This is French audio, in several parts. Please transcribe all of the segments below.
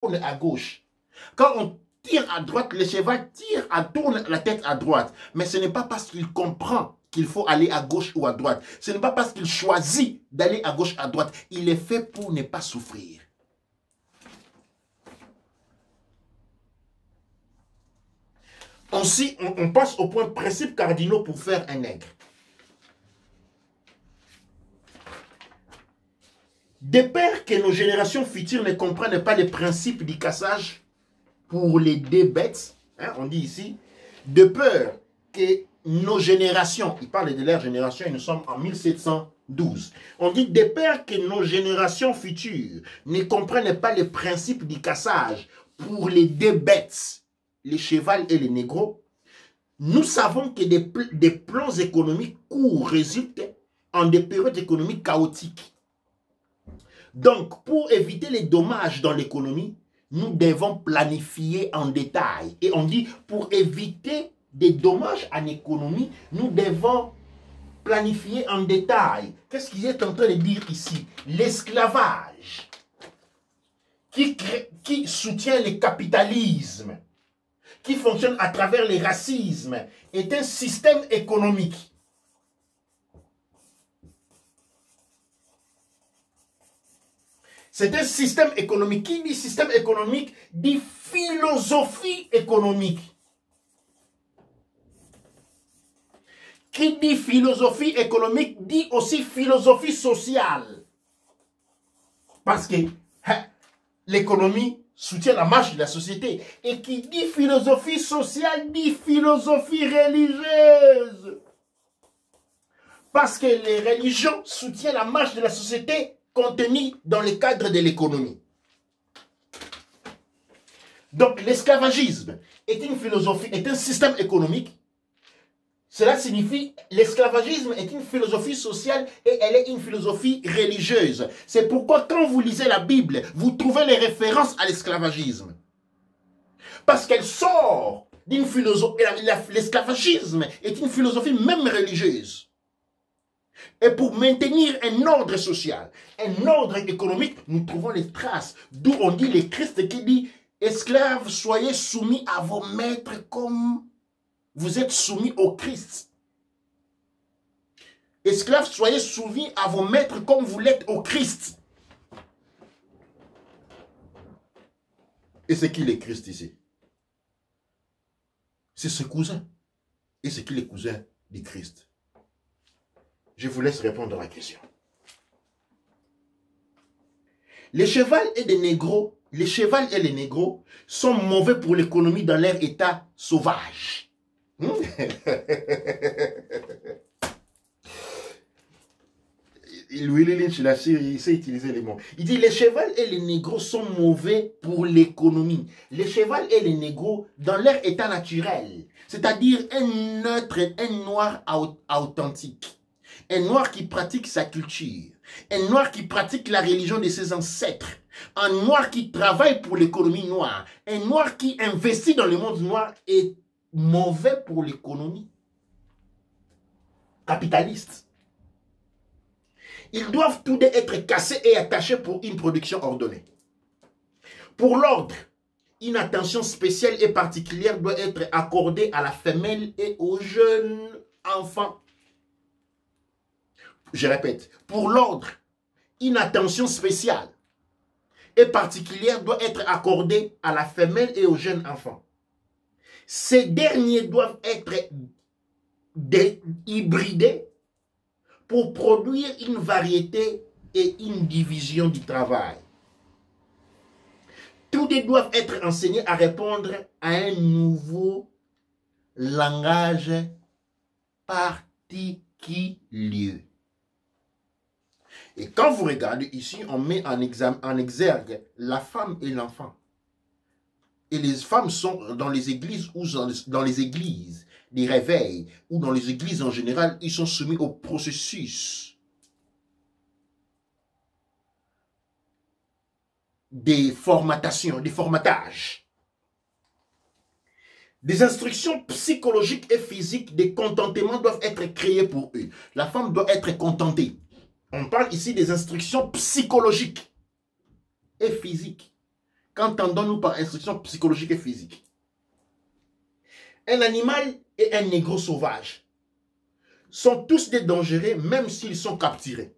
tourne à gauche. Quand on tire à droite, le cheval tourne la tête à droite. Mais ce n'est pas parce qu'il comprend qu'il faut aller à gauche ou à droite. Ce n'est pas parce qu'il choisit d'aller à gauche ou à droite. Il est fait pour ne pas souffrir. Ensuite, on passe au point principe cardinaux pour faire un nègre. De peur que nos générations futures ne comprennent pas les principes du cassage pour les deux bêtes, hein, on dit ici, de peur que nos générations, il parle de leur génération et nous sommes en 1712, on dit de peur que nos générations futures ne comprennent pas les principes du cassage pour les deux bêtes, les chevals et les négros, nous savons que des plans économiques courts résultent en des périodes économiques chaotiques. Donc, pour éviter les dommages dans l'économie, nous devons planifier en détail. Et on dit, pour éviter des dommages en économie, nous devons planifier en détail. Qu'est-ce qu'il est en train de dire ici? L'esclavage qui soutient le capitalisme, qui fonctionne à travers le racisme, est un système économique. C'est un système économique. Qui dit système économique dit philosophie économique. Qui dit philosophie économique dit aussi philosophie sociale. Parce que l'économie soutient la marche de la société. Et qui dit philosophie sociale dit philosophie religieuse. Parce que les religions soutiennent la marche de la société contenu dans le cadre de l'économie. Donc l'esclavagisme est une philosophie, est un système économique. Cela signifie l'esclavagisme est une philosophie sociale et elle est une philosophie religieuse. C'est pourquoi quand vous lisez la Bible, vous trouvez les références à l'esclavagisme. Parce qu'elle sort d'une philosophie, l'esclavagisme est une philosophie même religieuse. Et pour maintenir un ordre social, un ordre économique, nous trouvons les traces. D'où on dit le Christ qui dit, esclaves, soyez soumis à vos maîtres comme vous êtes soumis au Christ. Esclaves, soyez soumis à vos maîtres comme vous l'êtes au Christ. Et c'est qui le Christ ici? C'est ce cousin. Et c'est qui le cousin du Christ? Je vous laisse répondre à la question. Les chevals et les négros sont mauvais pour l'économie dans leur état sauvage. Louis Lynch, la série, il sait utiliser les mots. Il dit les chevals et les négros sont mauvais pour l'économie. Les chevals et les négros dans leur état naturel, c'est-à-dire un neutre, un noir authentique. Un noir qui pratique sa culture. Un noir qui pratique la religion de ses ancêtres. Un noir qui travaille pour l'économie noire. Un noir qui investit dans le monde noir est mauvais pour l'économie capitaliste. Ils doivent tous deux être cassés et attachés pour une production ordonnée. Pour l'ordre, une attention spéciale et particulière doit être accordée à la femelle et aux jeunes enfants. Je répète, pour l'ordre, une attention spéciale et particulière doit être accordée à la femelle et aux jeunes enfants. Ces derniers doivent être hybridés pour produire une variété et une division du travail. Tous deux doivent être enseignés à répondre à un nouveau langage particulier. Et quand vous regardez ici, on met en exergue la femme et l'enfant. Et les femmes sont dans les églises ou dans les églises des réveils ou dans les églises en général, ils sont soumis au processus des formatations, des formatages. Des instructions psychologiques et physiques, des contentements doivent être créés pour eux. La femme doit être contentée. On parle ici des instructions psychologiques et physiques. Qu'entendons-nous par instruction psychologique et physique? Un animal et un négro sauvage sont tous des dangereux, même s'ils sont capturés.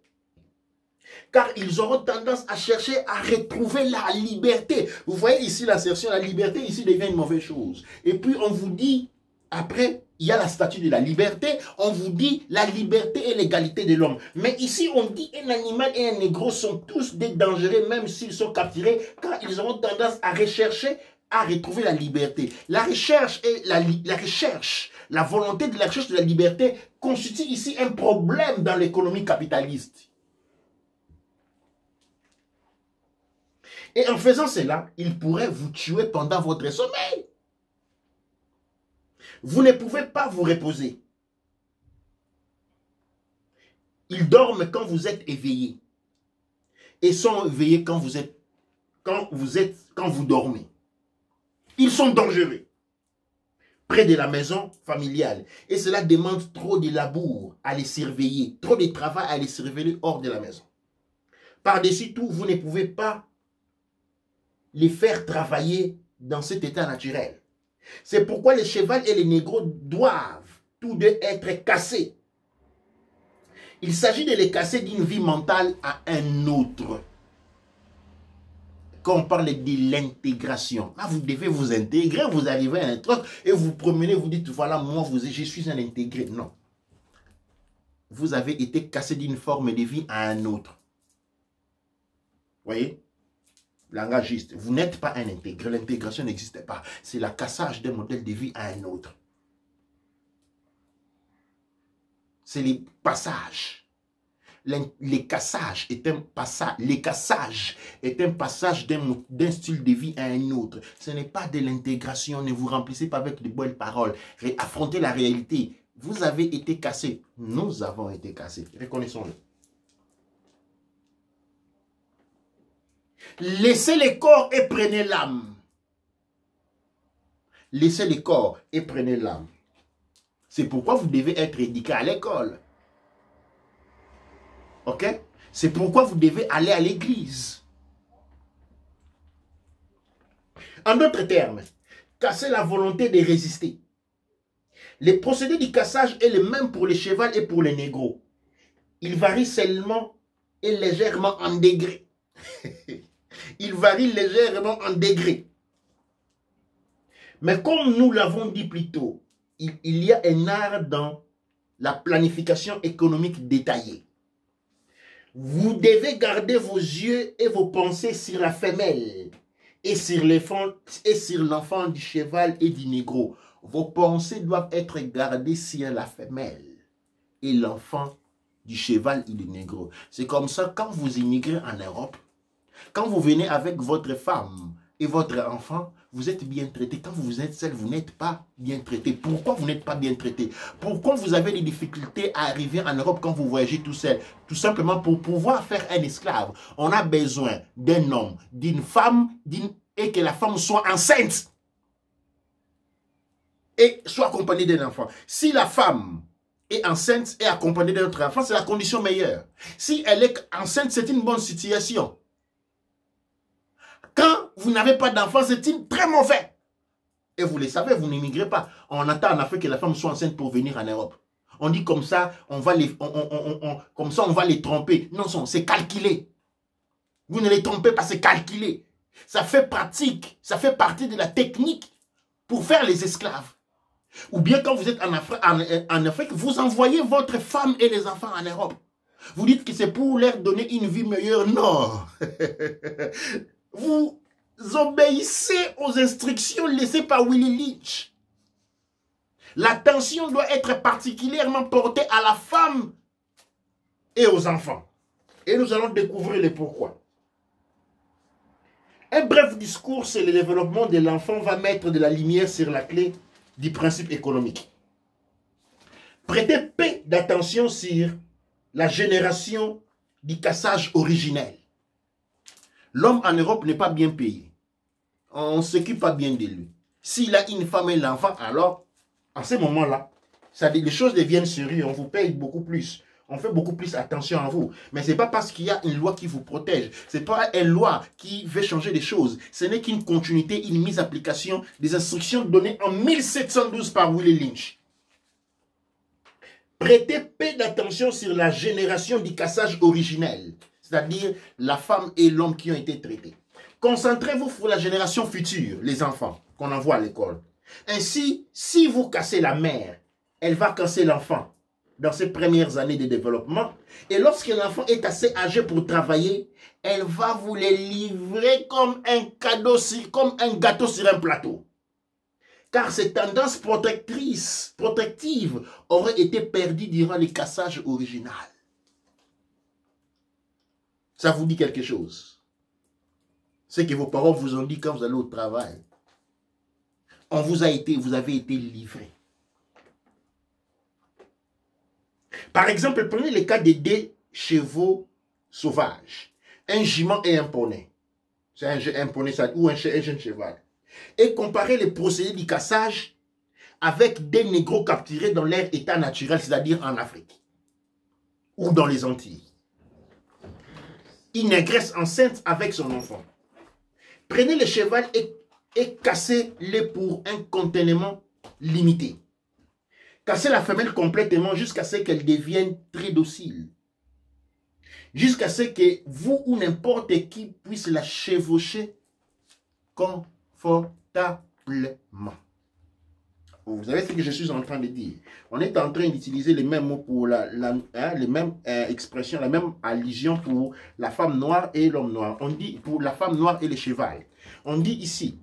Car ils auront tendance à chercher à retrouver la liberté. Vous voyez ici l'assertion, la liberté ici devient une mauvaise chose. Et puis on vous dit, après, il y a la statue de la liberté, on vous dit la liberté et l'égalité de l'homme. Mais ici on dit un animal et un négro sont tous des dangereux, même s'ils sont capturés, car ils auront tendance à rechercher, à retrouver la liberté. La recherche et la volonté de la recherche de la liberté constitue ici un problème dans l'économie capitaliste. Et en faisant cela, il pourrait vous tuer pendant votre sommeil. Vous ne pouvez pas vous reposer. Ils dorment quand vous êtes éveillé. Et sont éveillés quand vous dormez. Ils sont dangereux. Près de la maison familiale. Et cela demande trop de labour à les surveiller. Trop de travail à les surveiller hors de la maison. Par-dessus tout, vous ne pouvez pas les faire travailler dans cet état naturel. C'est pourquoi les chevals et les négros doivent tous deux être cassés. Il s'agit de les casser d'une vie mentale à un autre. Quand on parle de l'intégration, là vous devez vous intégrer, vous arrivez à un truc et vous promenez, vous dites voilà, moi je suis un intégré. Non. Vous avez été cassé d'une forme de vie à un autre. Voyez? Langagiste, vous n'êtes pas un intégré, l'intégration n'existe pas. C'est le cassage d'un modèle de vie à un autre. C'est les passages. Les cassages est un passage. Les cassages est un passage d'un style de vie à un autre. Ce n'est pas de l'intégration. Ne vous remplissez pas avec de bonnes paroles. Affrontez la réalité. Vous avez été cassé. Nous avons été cassés. Reconnaissons-le. Laissez les corps et prenez l'âme. Laissez les corps et prenez l'âme. C'est pourquoi vous devez être éduqué à l'école. Ok? C'est pourquoi vous devez aller à l'église. En d'autres termes, casser la volonté de résister. Le procédé du cassage est le même pour les chevals et pour les négros. Il varie seulement et légèrement en degrés. Il varie légèrement en degrés. Mais comme nous l'avons dit plus tôt, il y a un art dans la planification économique détaillée. Vous devez garder vos yeux et vos pensées sur la femelle et sur l'enfant du cheval et du négro. Vos pensées doivent être gardées sur la femelle et l'enfant du cheval et du négro. C'est comme ça, quand vous immigrez en Europe, quand vous venez avec votre femme et votre enfant, vous êtes bien traité. Quand vous êtes seul, vous n'êtes pas bien traité. Pourquoi vous n'êtes pas bien traité? Pourquoi vous avez des difficultés à arriver en Europe quand vous voyagez tout seul? Tout simplement pour pouvoir faire un esclave. On a besoin d'un homme, d'une femme, et que la femme soit enceinte. Et soit accompagnée d'un enfant. Si la femme est enceinte et accompagnée d'un autre enfant, c'est la condition meilleure. Si elle est enceinte, c'est une bonne situation. Quand vous n'avez pas d'enfant, c'est très mauvais. Et vous le savez, vous n'immigrez pas. On attend en Afrique que la femme soit enceinte pour venir en Europe. On dit comme ça, on va les tromper. Non, c'est calculé. Vous ne les trompez pas, c'est calculé. Ça fait pratique, ça fait partie de la technique pour faire les esclaves. Ou bien quand vous êtes en Afrique, vous envoyez votre femme et les enfants en Europe. Vous dites que c'est pour leur donner une vie meilleure. Non. Vous obéissez aux instructions laissées par Willie Lynch. L'attention doit être particulièrement portée à la femme et aux enfants. Et nous allons découvrir le pourquoi. Un bref discours sur le développement de l'enfant va mettre de la lumière sur la clé du principe économique. Prêtez peu d'attention sur la génération du cassage originel. L'homme en Europe n'est pas bien payé. On ne s'occupe pas bien de lui. S'il a une femme et l'enfant, alors, à ce moment-là, les choses deviennent sérieuses. On vous paye beaucoup plus. On fait beaucoup plus attention à vous. Mais ce n'est pas parce qu'il y a une loi qui vous protège. Ce n'est pas une loi qui veut changer les choses. Ce n'est qu'une continuité, une mise en application des instructions données en 1712 par Willie Lynch. Prêtez peu d'attention sur la génération du cassage originel, c'est-à-dire la femme et l'homme qui ont été traités. Concentrez-vous sur la génération future, les enfants, qu'on envoie à l'école. Ainsi, si vous cassez la mère, elle va casser l'enfant dans ses premières années de développement. Et lorsque l'enfant est assez âgé pour travailler, elle va vous les livrer comme un cadeau, comme un gâteau sur un plateau. Car ces tendances protectives auraient été perdues durant les cassages originaux. Ça vous dit quelque chose? C'est que vos parents vous ont dit quand vous allez au travail. Vous avez été livré. Par exemple, prenez le cas des 2 chevaux sauvages. Un jument et un poney. C'est un poney ou un jeune cheval. Et comparez les procédés du cassage avec des négros capturés dans leur état naturel, c'est-à-dire en Afrique ou dans les Antilles. Une négresse enceinte avec son enfant. Prenez le cheval et cassez-le pour un contentement limité. Cassez la femelle complètement jusqu'à ce qu'elle devienne très docile. Jusqu'à ce que vous ou n'importe qui puisse la chevaucher confortablement. Vous savez ce que je suis en train de dire. On est en train d'utiliser les mêmes mots pour les mêmes expressions, la même allusion pour la femme noire et l'homme noir. On dit pour la femme noire et le cheval. On dit ici,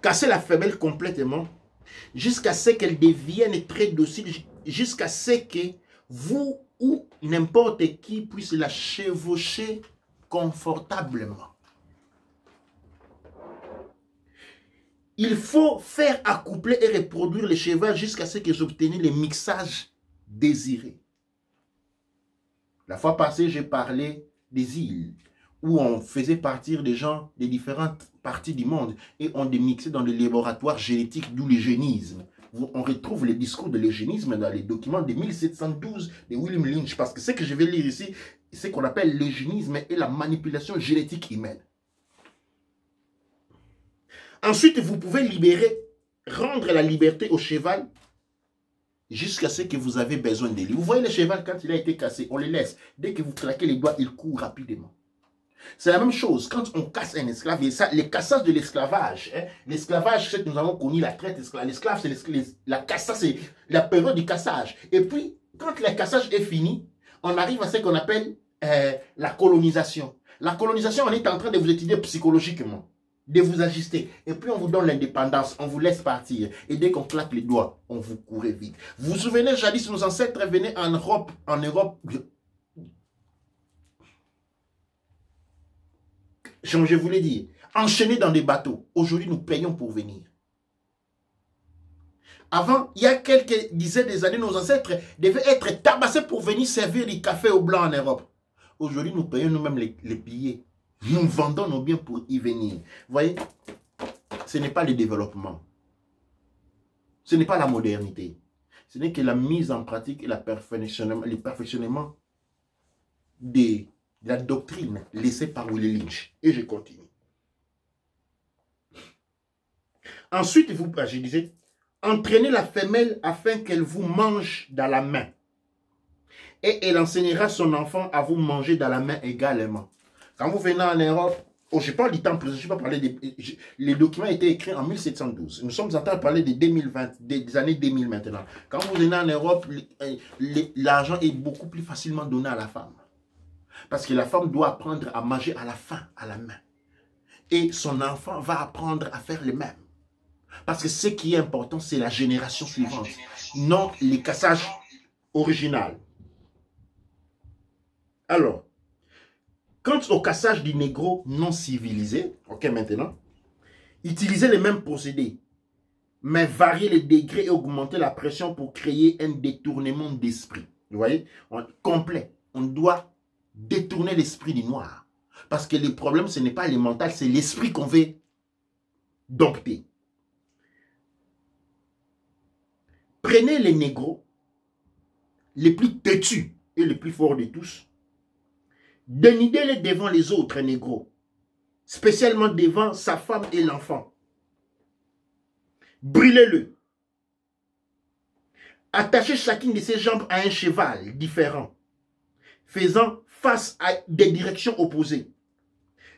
casser la femelle complètement jusqu'à ce qu'elle devienne très docile, jusqu'à ce que vous ou n'importe qui puisse la chevaucher confortablement. Il faut faire accoupler et reproduire le cheval jusqu'à ce que j'obtienne le mixage désiré. La fois passée, j'ai parlé des îles où on faisait partir des gens des différentes parties du monde et on les mixait dans des laboratoires génétiques, d'où l'eugénisme. On retrouve les discours de l'eugénisme dans les documents de 1712 de William Lynch, parce que ce que je vais lire ici, c'est ce qu'on appelle l'eugénisme et la manipulation génétique humaine. Ensuite, vous pouvez rendre la liberté au cheval jusqu'à ce que vous avez besoin de lui. Vous voyez le cheval, quand il a été cassé, on le laisse. Dès que vous claquez les doigts, il court rapidement. C'est la même chose quand on casse un esclave. Et ça, les cassages de l'esclavage. L'esclavage, c'est que nous avons connu la traite esclave. L'esclave, c'est la période du cassage. Et puis, quand le cassage est fini, on arrive à ce qu'on appelle la colonisation. La colonisation, on est en train de vous étudier psychologiquement, de vous ajuster. Et puis on vous donne l'indépendance, on vous laisse partir. Et dès qu'on claque les doigts, on vous courait vite. Vous vous souvenez, jadis, nos ancêtres venaient en Europe, je voulais dire, enchaînés dans des bateaux. Aujourd'hui, nous payons pour venir. Avant, il y a quelques dizaines d'années, nos ancêtres devaient être tabassés pour venir servir du café au blanc en Europe. Aujourd'hui, nous payons nous-mêmes les billets. Nous vendons nos biens pour y venir. Vous voyez, ce n'est pas le développement. Ce n'est pas la modernité. Ce n'est que la mise en pratique et le perfectionnement de la doctrine laissée par Willie Lynch. Et je continue. Ensuite, je disais, entraînez la femelle afin qu'elle vous mange dans la main. Et elle enseignera son enfant à vous manger dans la main également. Quand vous venez en Europe, je parle du temps, je ne vais pas parler les documents étaient écrits en 1712. Nous sommes en train de parler de 2020, des années 2000 maintenant. Quand vous venez en Europe, l'argent est beaucoup plus facilement donné à la femme. Parce que la femme doit apprendre à manger à la faim, à la main. Et son enfant va apprendre à faire le même. Parce que ce qui est important, c'est la génération suivante, non les cassages originaux. Alors, quant au cassage du négro non civilisé, ok maintenant, utilisez les mêmes procédés, mais varier les degrés et augmenter la pression pour créer un détournement d'esprit. Vous voyez, complet. On doit détourner l'esprit du noir. Parce que le problème, ce n'est pas le mental, c'est l'esprit qu'on veut dompter. Prenez les négros les plus têtus et les plus forts de tous, dénudez-le devant les autres négros, spécialement devant sa femme et l'enfant. Brûlez-le. Attachez chacune de ses jambes à un cheval différent, faisant face à des directions opposées.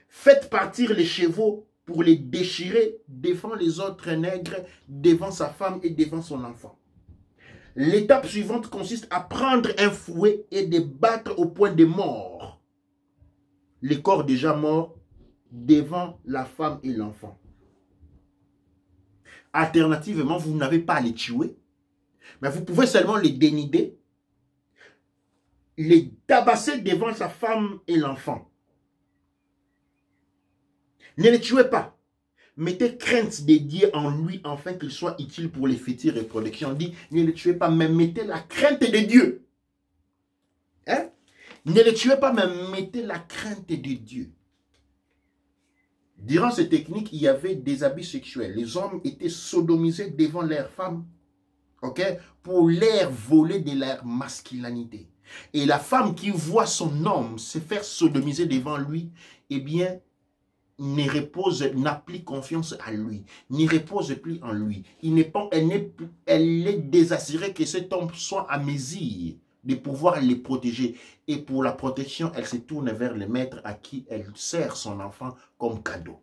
Faites partir les chevaux pour les déchirer devant les autres nègres, devant sa femme et devant son enfant. L'étape suivante consiste à prendre un fouet et de battre au point de mort les corps déjà morts devant la femme et l'enfant. Alternativement, vous n'avez pas à les tuer, mais vous pouvez seulement les dénider, les tabasser devant sa femme et l'enfant. Ne les tuez pas. Mettez crainte de Dieu en lui afin qu'il soit utile pour les futures reproductions. On dit, ne les tuez pas, mais mettez la crainte de Dieu. Hein? Ne les tuez pas, mais mettez la crainte de Dieu. Durant ces techniques, il y avait des abus sexuels. Les hommes étaient sodomisés devant leurs femmes, okay, pour leur voler de leur masculinité. Et la femme qui voit son homme se faire sodomiser devant lui, eh bien, n'a plus confiance à lui, n'y repose plus en lui. Elle est désassurée que cet homme soit à mesure de pouvoir les protéger. Et pour la protection, elle se tourne vers le maître à qui elle sert son enfant comme cadeau.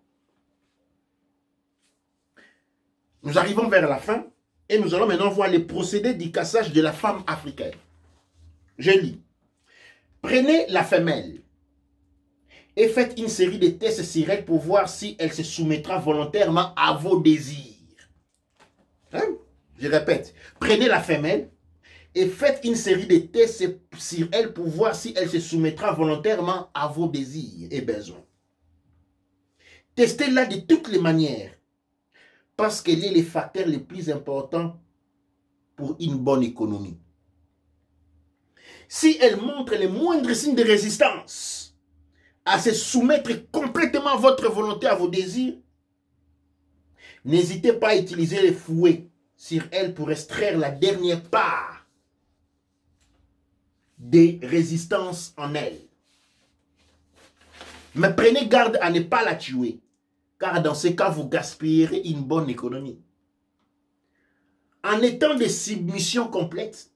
Nous arrivons vers la fin et nous allons maintenant voir les procédés du cassage de la femme africaine. Je lis. Prenez la femelle et faites une série de tests sur elle pour voir si elle se soumettra volontairement à vos désirs. Hein? Je répète, prenez la femelle et faites une série de tests sur elle pour voir si elle se soumettra volontairement à vos désirs et besoins. Testez-la de toutes les manières, parce qu'elle est le facteur le plus important pour une bonne économie. Si elle montre les moindres signes de résistance à se soumettre complètement à votre volonté, à vos désirs, n'hésitez pas à utiliser les fouets sur elle pour extraire la dernière part des résistances en elle. Mais prenez garde à ne pas la tuer, car dans ce cas, vous gaspillerez une bonne économie. En étant de submission complète,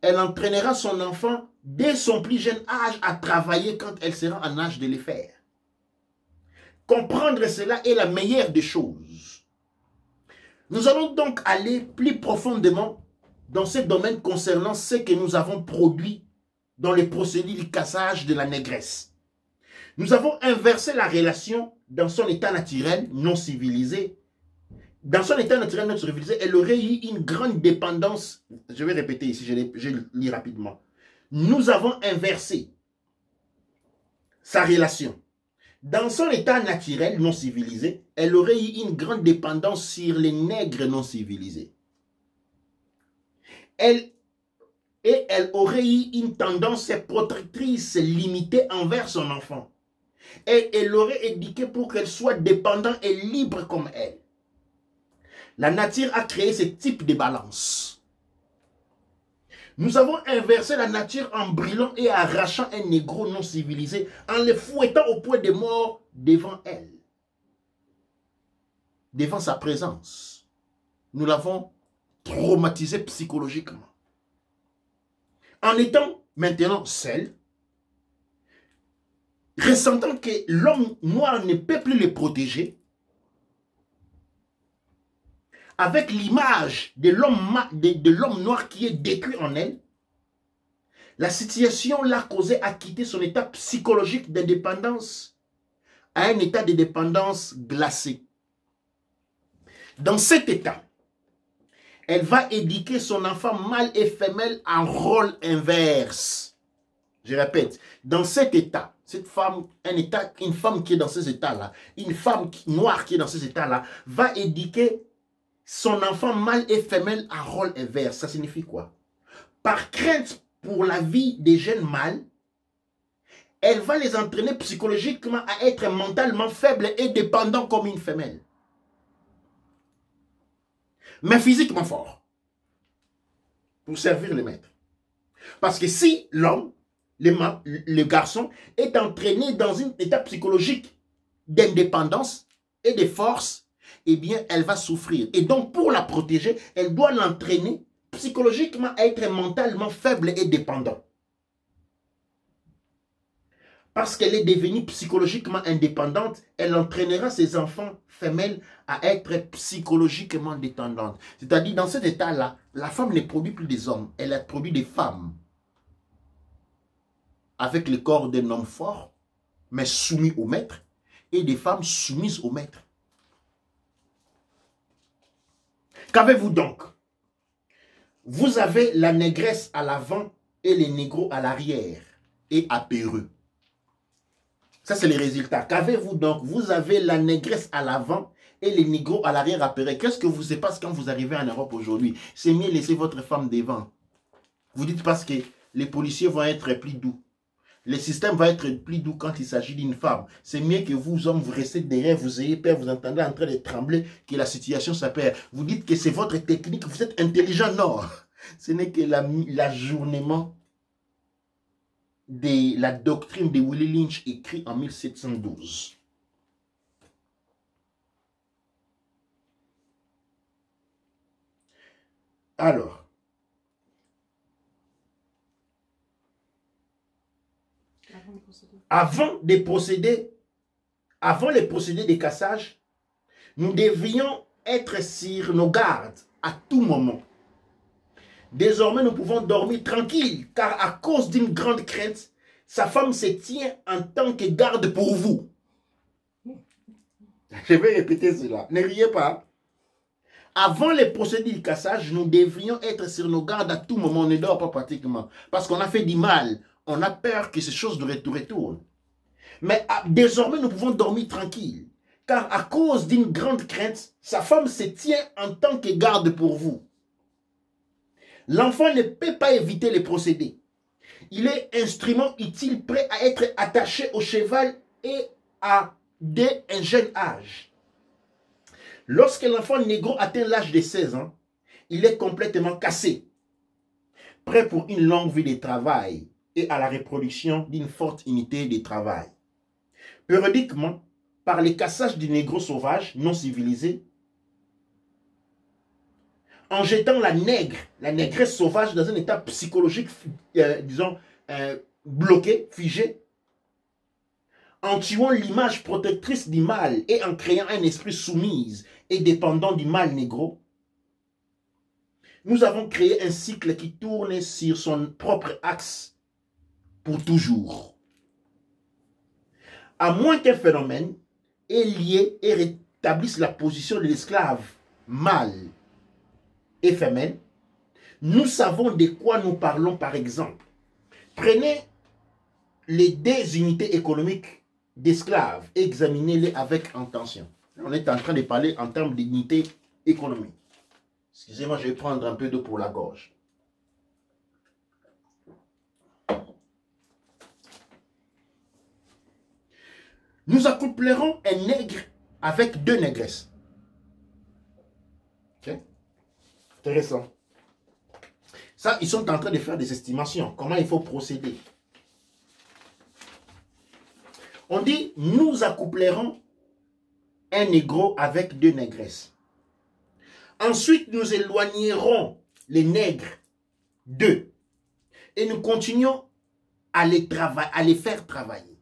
elle entraînera son enfant dès son plus jeune âge à travailler quand elle sera en âge de le faire. Comprendre cela est la meilleure des choses. Nous allons donc aller plus profondément dans ce domaine concernant ce que nous avons produit dans les procédés du cassage de la négresse. Nous avons inversé la relation dans son état naturel non civilisé. Dans son état naturel non civilisé, elle aurait eu une grande dépendance. Je vais répéter ici, je lis rapidement. Nous avons inversé sa relation. Dans son état naturel non civilisé, elle aurait eu une grande dépendance sur les nègres non civilisés. Elle aurait eu une tendance protectrice limitée envers son enfant. Et elle l'aurait éduqué pour qu'elle soit dépendante et libre comme elle. La nature a créé ce type de balance. Nous avons inversé la nature en brûlant et arrachant un négro non civilisé, en le fouettant au point de mort devant elle. Devant sa présence. Nous l'avons traumatisé psychologiquement. En étant maintenant seul, ressentant que l'homme noir ne peut plus le protéger, avec l'image de l'homme noir qui est détruit en elle, la situation l'a causé à quitter son état psychologique d'indépendance à un état de dépendance glacé. Dans cet état, elle va éduquer son enfant mâle et femelle en rôle inverse. Je répète, dans cet état, cette femme, une femme qui est dans ces états-là, une femme noire qui est dans ces états-là, va éduquer son enfant mâle et femelle en rôle inverse. Ça signifie quoi? Par crainte pour la vie des jeunes mâles, elle va les entraîner psychologiquement à être mentalement faibles et dépendants comme une femelle. Mais physiquement fort, pour servir le maître. Parce que si l'homme, le garçon, est entraîné dans une étape psychologique d'indépendance et de force, eh bien, elle va souffrir. Et donc, pour la protéger, elle doit l'entraîner psychologiquement à être mentalement faible et dépendant. Parce qu'elle est devenue psychologiquement indépendante, elle entraînera ses enfants femelles à être psychologiquement dépendantes. C'est-à-dire, dans cet état-là, la femme ne produit plus des hommes, elle a produit des femmes. Avec le corps d'un homme fort, mais soumis au maître, et des femmes soumises au maître. Qu'avez-vous donc? Vous avez la négresse à l'avant et les négros à l'arrière et apéreux. Ça, c'est les résultats. Qu'avez-vous donc? Vous avez la négresse à l'avant et les négros à l'arrière apéreux. Qu'est-ce que vous se passe quand vous arrivez en Europe aujourd'hui? C'est mieux laisser votre femme devant. Vous dites parce que les policiers vont être plus doux. Le système va être plus doux quand il s'agit d'une femme. C'est mieux que vous, hommes, vous restez derrière, vous ayez peur, vous entendez en train de trembler, que la situation s'appelle. Vous dites que c'est votre technique, vous êtes intelligent. Non, ce n'est que l'ajournement de la doctrine de Willie Lynch écrit en 1712. Alors, avant les procédés de cassage, nous devions être sur nos gardes à tout moment. Désormais, nous pouvons dormir tranquille, car à cause d'une grande crainte, sa femme se tient en tant que garde pour vous. Je vais répéter cela, ne riez pas. Avant les procédés du cassage, nous devrions être sur nos gardes à tout moment. On ne dort pas pratiquement, parce qu'on a fait du mal. On a peur que ces choses de retournent. Mais désormais, nous pouvons dormir tranquille, car à cause d'une grande crainte, sa femme se tient en tant que garde pour vous. L'enfant ne peut pas éviter les procédés. Il est instrument utile prêt à être attaché au cheval et dès un jeune âge. Lorsque l'enfant négro atteint l'âge de 16 ans, il est complètement cassé, prêt pour une longue vie de travail et à la reproduction d'une forte unité de travail. Périodiquement, par les cassages du négro sauvage non civilisé, en jetant la négresse sauvage dans un état psychologique, bloqué, figé, en tuant l'image protectrice du mâle et en créant un esprit soumis et dépendant du mâle négro, nous avons créé un cycle qui tourne sur son propre axe pour toujours. À moins qu'un phénomène ait lié et rétablisse la position de l'esclave mâle et femelle, nous savons de quoi nous parlons par exemple. Prenez les deux unités économiques d'esclaves et examinez-les avec attention. On est en train de parler en termes d'unité économique. Excusez-moi, je vais prendre un peu d'eau pour la gorge. Nous accouplerons un nègre avec deux négresses. Ok? Intéressant. Ça, ils sont en train de faire des estimations. Comment il faut procéder? On dit, nous accouplerons un négro avec deux négresses. Ensuite, nous éloignerons les nègres d'eux. Et nous continuons à les faire travailler.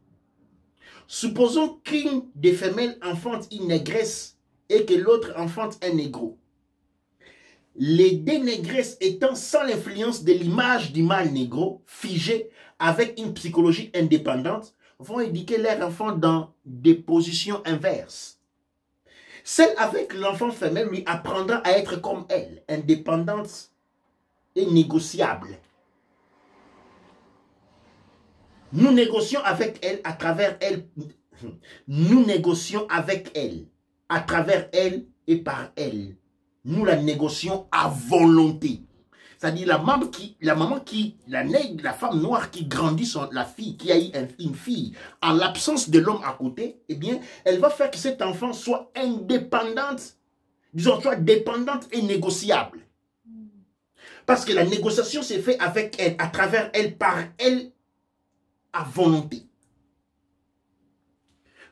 Supposons qu'une des femelles enfante une négresse et que l'autre enfante un négro. Les deux négresses étant sans l'influence de l'image du mâle négro, figé avec une psychologie indépendante, vont éduquer leur enfant dans des positions inverses. Celle avec l'enfant femelle lui apprendra à être comme elle, indépendante et négociable. Nous négocions avec elle à travers elle. Nous négocions avec elle à travers elle et par elle. Nous la négocions à volonté. C'est-à-dire la femme noire qui grandit la fille, qui a eu une fille, en l'absence de l'homme à côté, eh bien, elle va faire que cet enfant soit indépendante, disons, soit dépendante et négociable. Parce que la négociation s'est faite avec elle, à travers elle, par elle, à volonté.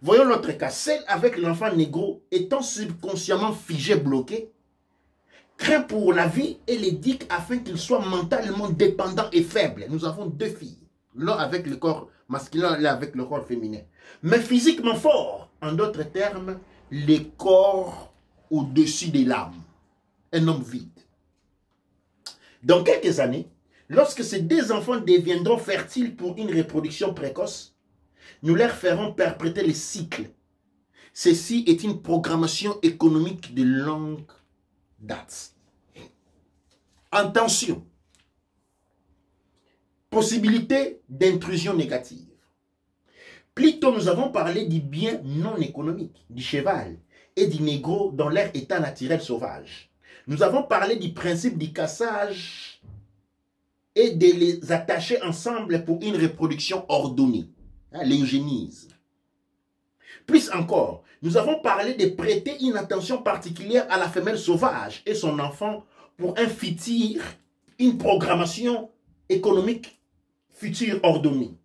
Voyons l'autre cas, celle avec l'enfant négro étant subconsciemment figé, bloqué, craint pour la vie et l'éduque afin qu'il soit mentalement dépendant et faible. Nous avons deux filles, l'un avec le corps masculin, l'un avec le corps féminin. Mais physiquement fort, en d'autres termes, les corps au-dessus des lames. Un homme vide. Dans quelques années, lorsque ces deux enfants deviendront fertiles pour une reproduction précoce, nous leur ferons perpétrer les cycles. Ceci est une programmation économique de longue date. Attention. Possibilité d'intrusion négative. Plus tôt, nous avons parlé du bien non économique, du cheval et du négro dans leur état naturel sauvage. Nous avons parlé du principe du cassage et de les attacher ensemble pour une reproduction ordonnée, l'eugénisme. Plus encore, nous avons parlé de prêter une attention particulière à la femelle sauvage et son enfant pour un futur, une programmation économique future ordonnée.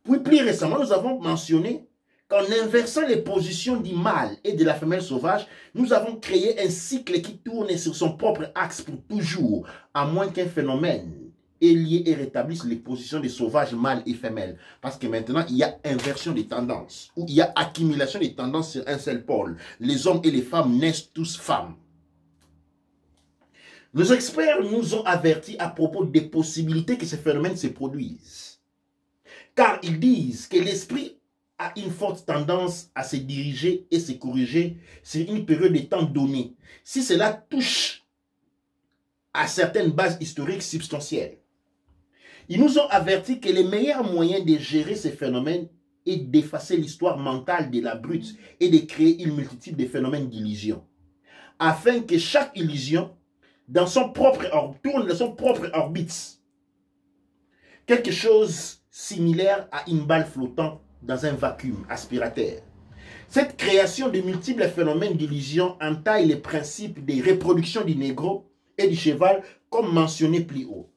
Puis plus récemment, nous avons mentionné qu'en inversant les positions du mâle et de la femelle sauvage, nous avons créé un cycle qui tourne sur son propre axe pour toujours, à moins qu'un phénomène ait lié et rétablisse les positions des sauvages mâles et femelles. Parce que maintenant, il y a inversion des tendances, ou il y a accumulation des tendances sur un seul pôle. Les hommes et les femmes naissent tous femmes. Nos experts nous ont avertis à propos des possibilités que ces phénomènes se produisent. Car ils disent que l'esprit a une forte tendance à se diriger et se corriger sur une période de temps donnée, si cela touche à certaines bases historiques substantielles. Ils nous ont averti que le meilleur moyen de gérer ces phénomènes est d'effacer l'histoire mentale de la brute et de créer une multitude de phénomènes d'illusion, afin que chaque illusion tourne dans son propre orbite. Quelque chose similaire à une balle flottant dans un vacuum aspirateur. Cette création de multiples phénomènes d'illusion entaille les principes des reproductions du négro et du cheval comme mentionné plus haut.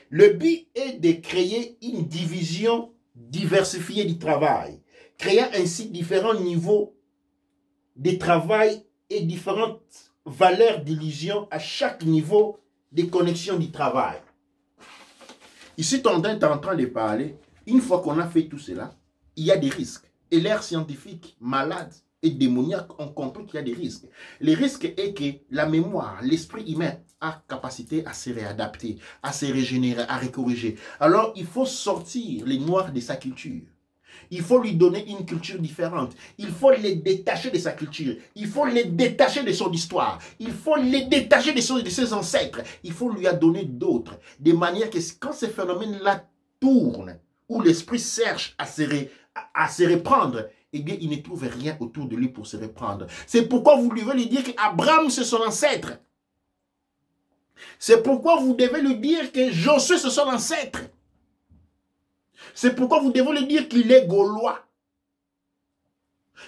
Le but est de créer une division diversifiée du travail, créant ainsi différents niveaux de travail et différentes valeurs d'illusion à chaque niveau de connexion du travail. Ici, Tandin est en train de parler, une fois qu'on a fait tout cela, il y a des risques. Et l'ère scientifique, malade et démoniaque ont compris qu'il y a des risques. Le risque est que la mémoire, l'esprit humain a capacité à se réadapter, à se régénérer, à recorriger. Alors, il faut sortir les noirs de sa culture. Il faut lui donner une culture différente. Il faut les détacher de sa culture. Il faut les détacher de son histoire. Il faut les détacher de ses ancêtres. Il faut lui en donner d'autres. De manière que quand ces phénomènes-là tournent, où l'esprit cherche à se reprendre, eh bien, il ne trouve rien autour de lui pour se reprendre. C'est pourquoi vous devez lui dire qu'Abraham, c'est son ancêtre. C'est pourquoi vous devez lui dire que Josué, c'est son ancêtre. C'est pourquoi vous devez lui dire qu'il est gaulois.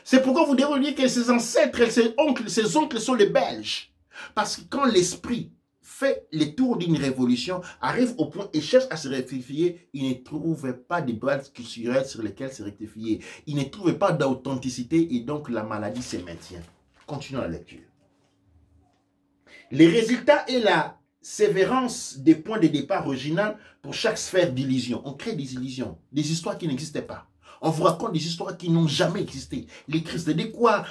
C'est pourquoi vous devez lui dire que ses ancêtres, ses oncles sont les Belges. Parce que quand l'esprit fait le tour d'une révolution, arrive au point et cherche à se rectifier, il ne trouve pas de bases culturelles sur lesquelles se rectifier. Il ne trouve pas d'authenticité et donc la maladie se maintient. Continuons la lecture. Les résultats et la sévérance des points de départ originaux pour chaque sphère d'illusion. On crée des illusions, des histoires qui n'existaient pas. On vous raconte des histoires qui n'ont jamais existé. Les Christ de quoi,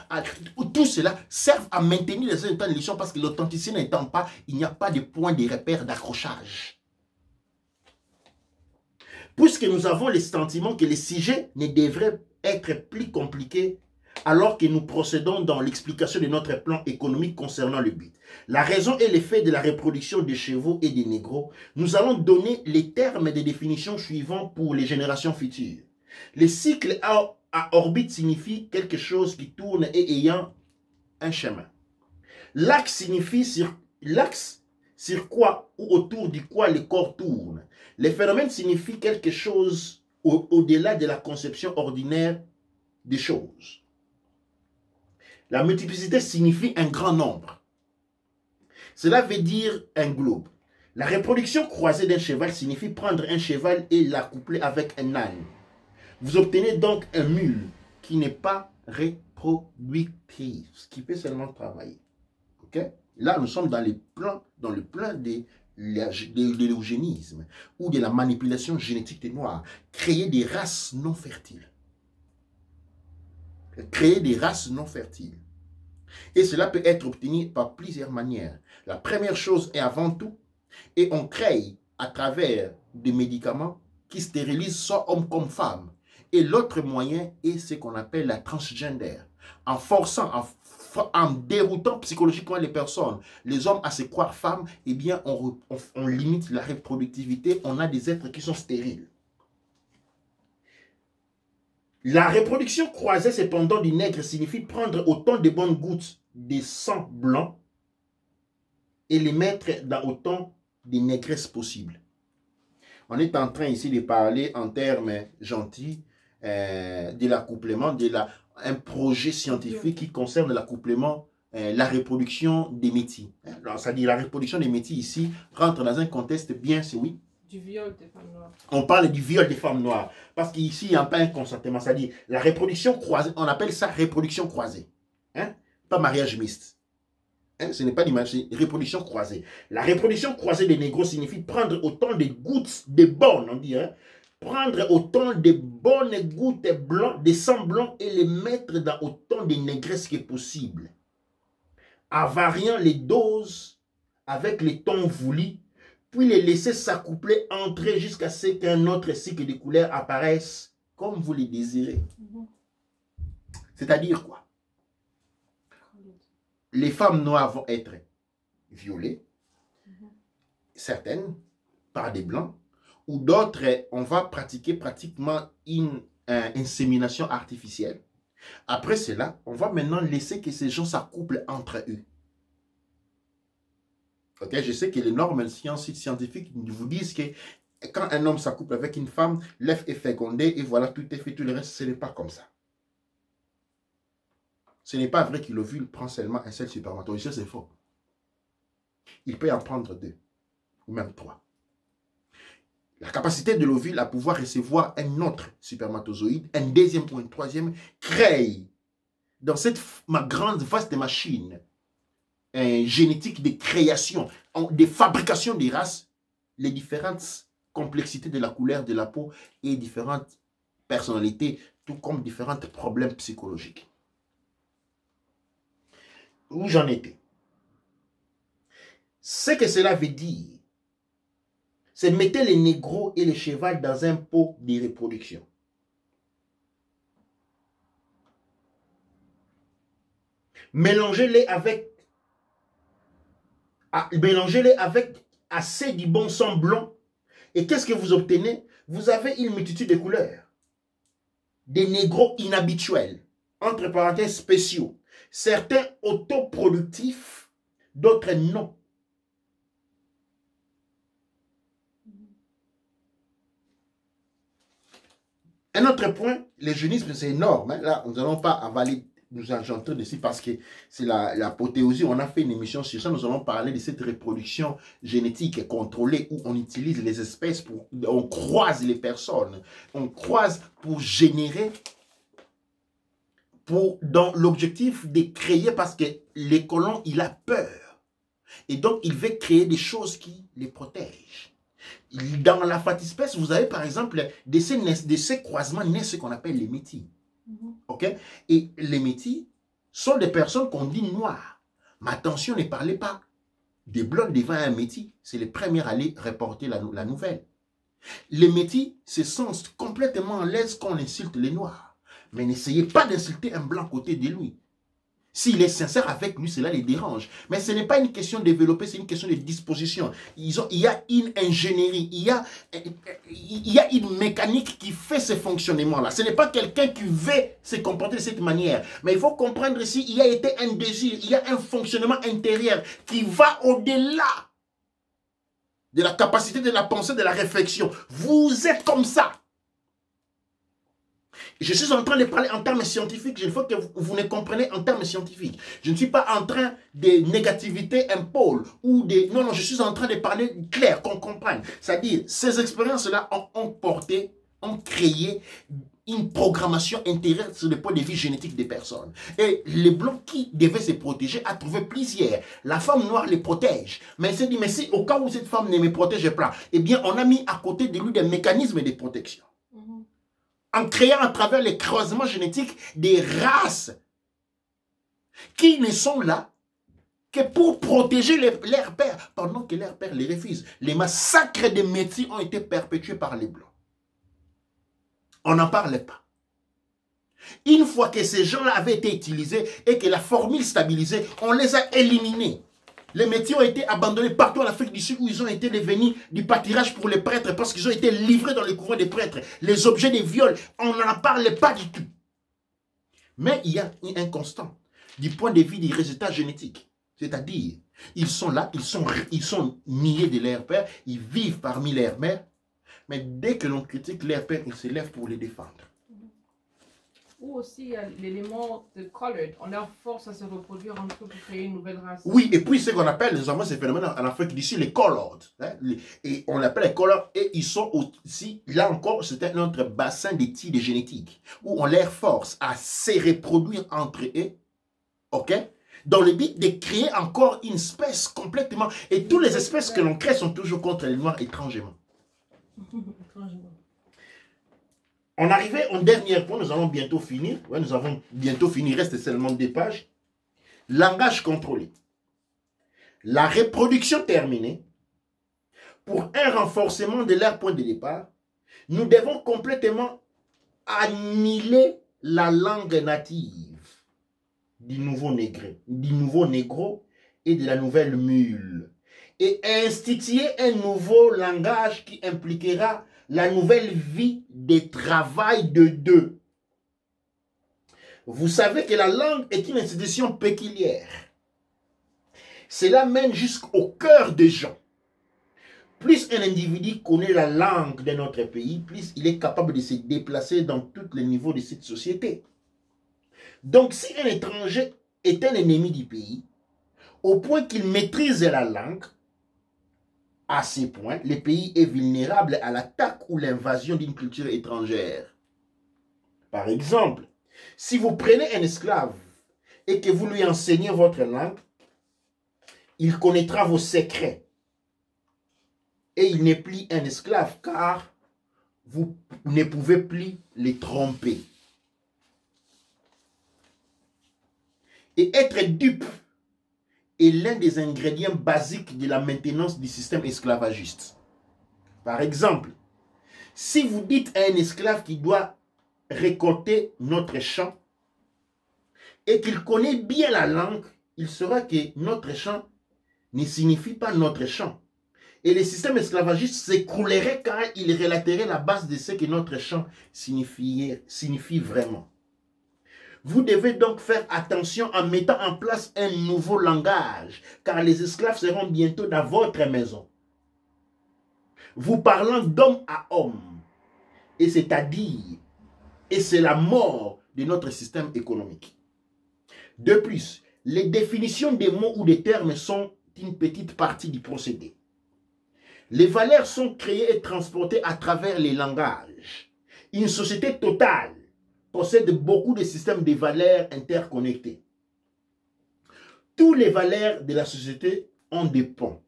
tout cela servent à maintenir les états d'illusion parce que l'authenticité n'étant pas, il n'y a pas de point de repère d'accrochage. Puisque nous avons le sentiment que les sujets ne devraient être plus compliqués alors que nous procédons dans l'explication de notre plan économique concernant le but. La raison et l'effet de la reproduction des chevaux et des négros, nous allons donner les termes des définitions suivantes pour les générations futures. Le cycle à orbite signifie quelque chose qui tourne et ayant un chemin. L'axe signifie l'axe sur quoi ou autour du quoi le corps tourne. Le phénomène signifie quelque chose au-delà de la conception ordinaire des choses. La multiplicité signifie un grand nombre. Cela veut dire un globe. La reproduction croisée d'un cheval signifie prendre un cheval et l'accoupler avec un âne. Vous obtenez donc un mule qui n'est pas reproductrice, qui peut seulement travailler. Okay? Là, nous sommes dans le plan de l'eugénisme ou de la manipulation génétique des Noirs. Créer des races non fertiles. Créer des races non fertiles. Et cela peut être obtenu par plusieurs manières. La première chose est avant tout, et on crée à travers des médicaments qui stérilisent soit homme comme femme. Et l'autre moyen est ce qu'on appelle la transgender. En forçant, en déroutant psychologiquement les personnes, les hommes à se croire femmes, eh bien on limite la reproductivité, on a des êtres qui sont stériles. La reproduction croisée cependant du nègre signifie prendre autant de bonnes gouttes de sang blanc et les mettre dans autant de négresses possibles. On est en train ici de parler en termes gentils de l'accouplement, un projet scientifique qui concerne l'accouplement, la reproduction des métis. C'est-à-dire la reproduction des métis ici rentre dans un contexte bien, c'est oui. Du viol des femmes noires. On parle du viol des femmes noires. Parce qu'ici, il n'y a pas un consentement. C'est-à-dire la reproduction croisée, on appelle ça reproduction croisée. Hein? Pas mariage mixte. Hein? Ce n'est pas l'image, c'est reproduction croisée. La reproduction croisée des négros signifie prendre autant de gouttes de bonnes, on dit, hein? Prendre autant de bonnes gouttes blancs, de sang blanc et les mettre dans autant de négresses que possible. En variant les doses avec les tons voulus, puis les laisser s'accoupler entre eux jusqu'à ce qu'un autre cycle de couleurs apparaisse comme vous le désirez. C'est-à-dire quoi? Les femmes noires vont être violées, certaines par des blancs, ou d'autres, on va pratiquer pratiquement une insémination artificielle. Après cela, on va maintenant laisser que ces gens s'accouplent entre eux. Okay? Je sais que les normes scientifiques vous disent que quand un homme s'accouple avec une femme, l'œuf est fécondé et voilà, tout est fait, tout le reste, ce n'est pas comme ça. Ce n'est pas vrai que l'ovule prend seulement un seul spermatozoïde, c'est faux. Il peut en prendre 2 ou même 3. La capacité de l'ovule à pouvoir recevoir un autre spermatozoïde, un deuxième ou un troisième, crée dans cette grande, vaste machine génétique de création, de fabrication des races, les différentes complexités de la couleur de la peau et différentes personnalités, tout comme différents problèmes psychologiques. Où j'en étais? Ce que cela veut dire, c'est mettre les négros et les chevals dans un pot de reproduction. Mélangez-les avec assez du bon sang blanc. Et qu'est-ce que vous obtenez? Vous avez une multitude de couleurs. Des négros inhabituels, entre parenthèses spéciaux. Certains autoproductifs, d'autres non. Un autre point, l'eugénisme c'est énorme. Hein. Là, nous n'allons pas avaler, nous engendrer dessus parce que c'est l'apothéosie. On a fait une émission sur ça. Nous allons parler de cette reproduction génétique contrôlée où on utilise les espèces, on croise les personnes. On croise pour générer, dans l'objectif de créer, parce que les colons, il a peur. Et donc, il veut créer des choses qui les protègent. Dans la fatispèce, vous avez par exemple de ces croisements naissent ce qu'on appelle les métis. Okay? Et les métis sont des personnes qu'on dit noires. Mais attention, ne parlez pas des blancs devant un métis. C'est les premiers à aller reporter la nouvelle. Les métis se sentent complètement à l'aise quand on insulte les noirs. Mais n'essayez pas d'insulter un blanc à côté de lui. S'il est sincère avec lui, cela les dérange. Mais ce n'est pas une question de développer, c'est une question de disposition. Il y a une ingénierie, il y a une mécanique qui fait ce fonctionnement-là. Ce n'est pas quelqu'un qui veut se comporter de cette manière. Mais il faut comprendre ici, il y a été un désir, il y a un fonctionnement intérieur qui va au-delà de la capacité de la pensée, de la réflexion. Vous êtes comme ça. Je suis en train de parler en termes scientifiques. Je veux que vous ne comprenez en termes scientifiques. Je ne suis pas en train de négativité impôle ou de... Non, non, je suis en train de parler clair, qu'on comprenne. C'est-à-dire, ces expériences-là ont créé une programmation intérieure sur le point de vue génétique des personnes. Et les Blancs qui devaient se protéger a trouvé plusieurs. La femme noire les protège. Mais elle s'est dit, mais si au cas où cette femme ne me protège pas, eh bien, on a mis à côté de lui des mécanismes de protection. En créant à travers les croisements génétiques des races qui ne sont là que pour protéger leurs pères, pendant que leurs pères les refusent. Les massacres de métis ont été perpétués par les Blancs. On n'en parlait pas. Une fois que ces gens-là avaient été utilisés et que la formule stabilisée, on les a éliminés. Les métiers ont été abandonnés partout en Afrique du Sud où ils ont été devenus du pâturage pour les prêtres parce qu'ils ont été livrés dans les couvents des prêtres. Les objets de viol, on n'en parlait pas du tout. Mais il y a un constant du point de vue des résultats génétiques. C'est-à-dire, ils sont là, ils sont niés de leur père, ils vivent parmi leurs mères, mais dès que l'on critique leur père, ils se lèvent pour les défendre. Ou aussi l'élément de colored, on leur force à se reproduire entre eux pour créer une nouvelle race. Oui, et puis ce qu'on appelle, nous avons ces phénomènes en Afrique d'ici, les colored. Hein, et on appelle les colored, et ils sont aussi, là encore, c'est un autre bassin d'études génétiques, où on leur force à se reproduire entre eux, ok? Dans le but de créer encore une espèce complètement. Et toutes les espèces que l'on crée sont toujours contre les Noirs étrangement. On arrivait au dernier point, nous allons bientôt finir. Ouais, nous avons bientôt fini, il reste seulement 2 pages. Langage contrôlé. La reproduction terminée. Pour un renforcement de leur point de départ, nous devons complètement annihiler la langue native du nouveau négro et de la nouvelle mule. Et instituer un nouveau langage qui impliquera la nouvelle vie de travail de deux. Vous savez que la langue est une institution péculière. Cela mène jusqu'au cœur des gens. Plus un individu connaît la langue de notre pays, plus il est capable de se déplacer dans tous les niveaux de cette société. Donc si un étranger est un ennemi du pays, au point qu'il maîtrise la langue, à ces points, le pays est vulnérable à l'attaque ou l'invasion d'une culture étrangère. Par exemple, si vous prenez un esclave et que vous lui enseignez votre langue, il connaîtra vos secrets. Et il n'est plus un esclave car vous ne pouvez plus les tromper. Et être dupe est l'un des ingrédients basiques de la maintenance du système esclavagiste. Par exemple, si vous dites à un esclave qui doit récolter notre champ et qu'il connaît bien la langue, il saura que notre champ ne signifie pas notre champ. Et le système esclavagiste s'écroulerait car il relaterait la base de ce que notre champ signifie vraiment. Vous devez donc faire attention en mettant en place un nouveau langage, car les esclaves seront bientôt dans votre maison. Vous parlant d'homme à homme, et c'est-à-dire, et c'est la mort de notre système économique. De plus, les définitions des mots ou des termes sont une petite partie du procédé. Les valeurs sont créées et transportées à travers les langages. Une société totale possède beaucoup de systèmes de valeurs interconnectés. Toutes les valeurs de la société ont des ponts,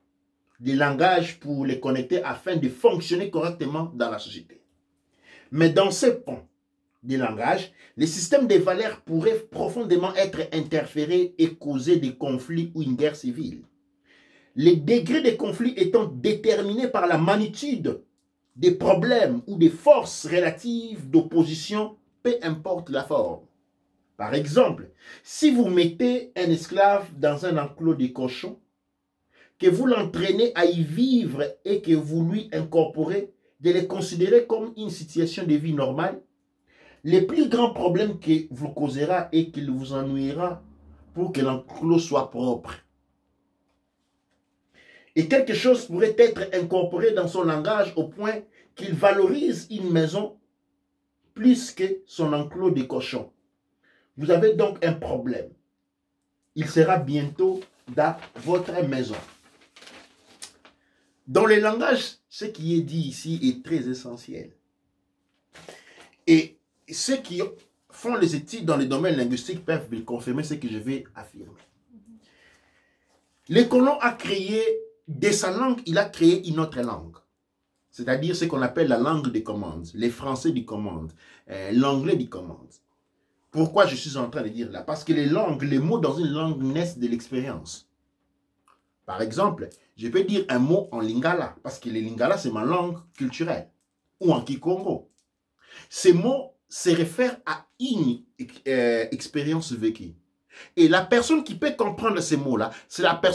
des langages pour les connecter afin de fonctionner correctement dans la société. Mais dans ces ponts des langages, les systèmes de valeurs pourraient profondément être interférés et causer des conflits ou une guerre civile. Les degrés de conflit étant déterminés par la magnitude des problèmes ou des forces relatives d'opposition, peu importe la forme. Par exemple, si vous mettez un esclave dans un enclos de cochons, que vous l'entraînez à y vivre et que vous lui incorporez, de les considérer comme une situation de vie normale, le plus grand problème que vous causera est qu'il vous ennuiera pour que l'enclos soit propre. Et quelque chose pourrait être incorporé dans son langage au point qu'il valorise une maison plus que son enclos de cochon. Vous avez donc un problème. Il sera bientôt dans votre maison. Dans le langage, ce qui est dit ici est très essentiel. Et ceux qui font les études dans le domaine linguistique peuvent confirmer ce que je vais affirmer. Le colon a créé, de sa langue, il a créé une autre langue. C'est-à-dire ce qu'on appelle la langue des commandes, les français du commande, l'anglais du commande. Pourquoi je suis en train de dire là? Parce que les langues, les mots dans une langue naissent de l'expérience. Par exemple, je peux dire un mot en lingala, parce que le lingala, c'est ma langue culturelle, ou en kikongo. Ces mots se réfèrent à une expérience vécue. Et la personne qui peut comprendre ces mots-là, c'est la personne